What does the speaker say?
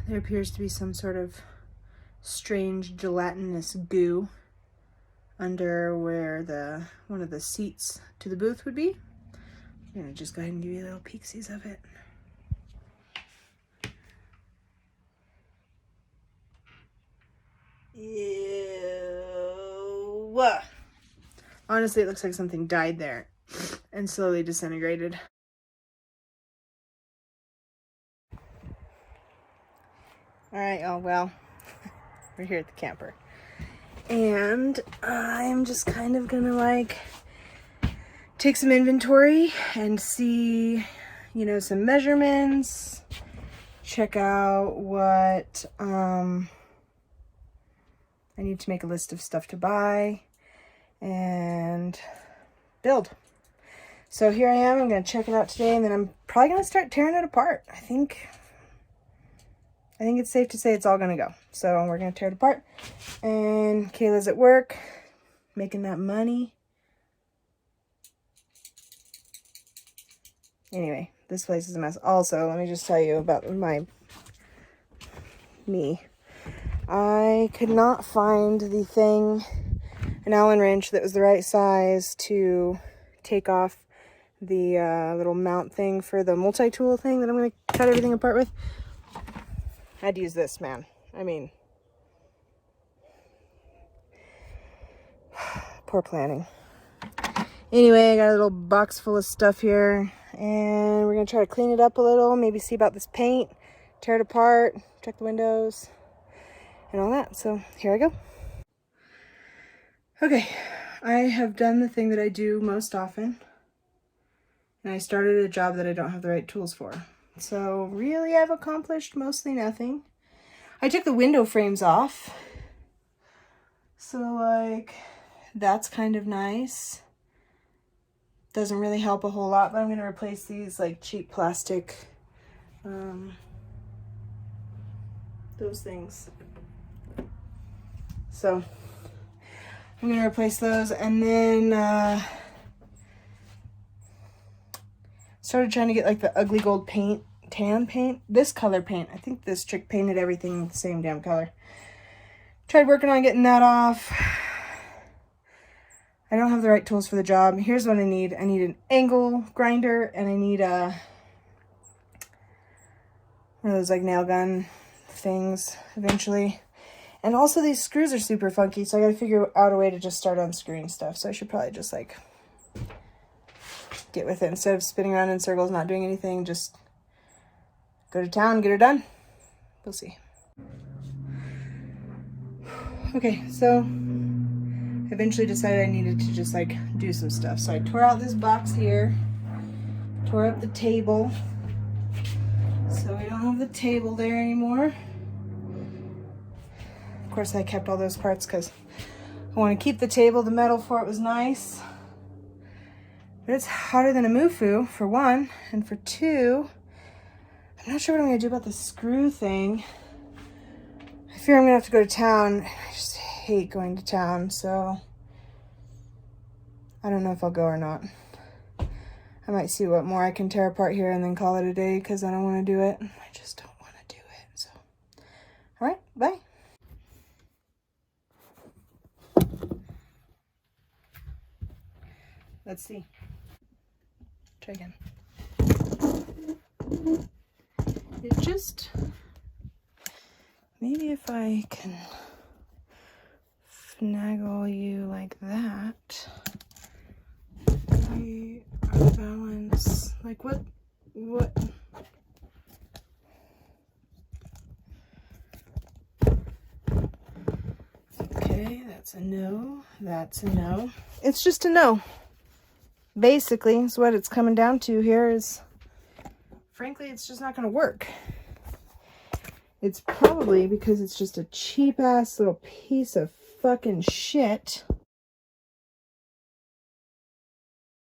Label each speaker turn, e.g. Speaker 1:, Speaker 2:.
Speaker 1: There appears to be some sort of strange gelatinous goo under where one of the seats to the booth would be. I'm gonna just go ahead and give you little peeksies of it. Ew. Honestly, it looks like something died there and slowly disintegrated. Alright, oh well, we're here at the camper. And I'm just kind of gonna like take some inventory and see, you know, some measurements, check out what, I need to make a list of stuff to buy and build. So here I am, I'm gonna check it out today and then I'm probably gonna start tearing it apart. I think it's safe to say it's all gonna go. So we're gonna tear it apart. And Kayla's at work, making that money. Anyway, this place is a mess. Also, let me just tell you about me. I could not find the thing, an Allen wrench that was the right size to take off the little mount thing for the multi-tool thing that I'm gonna cut everything apart with. I'd use this, man. I mean, poor planning. Anyway, I got a little box full of stuff here, and we're gonna try to clean it up a little, maybe see about this paint, tear it apart, check the windows, and all that. So here I go. Okay, I have done the thing that I do most often, and I started a job that I don't have the right tools for. So really I've accomplished mostly nothing. I took the window frames off. So like, that's kind of nice. Doesn't really help a whole lot, but I'm gonna replace these like cheap plastic, those things. So I'm gonna replace those, and then started trying to get like the ugly gold paint, tan paint, this color paint. I think this chick painted everything the same damn color. Tried working on getting that off. I don't have the right tools for the job. Here's what I need. I need an angle grinder, and I need one of those like nail gun things eventually. And also these screws are super funky, so I gotta figure out a way to just start unscrewing stuff. So I should probably just like get with it instead of spinning around in circles, not doing anything. Just go to town, get her done. We'll see. Okay, so I eventually decided I needed to just like do some stuff. So I tore out this box here, tore up the table, so we don't have the table there anymore. Of course I kept all those parts because I want to keep the table. The metal for it was nice, but it's hotter than a mufu for one, and for two, I'm not sure what I'm going to do about the screw thing. I fear I'm going to have to go to town. I just hate going to town, so I don't know if I'll go or not. I might see what more I can tear apart here and then call it a day because I don't want to do it. I just don't want to do it. So, all right, bye. Let's see. Try again. It just, maybe if I can finagle you like that, we are balanced. Like what? Okay, that's a no. That's a no. It's just a no. Basically, is what it's coming down to here is, frankly, it's just not going to work. It's probably because it's just a cheap-ass little piece of fucking shit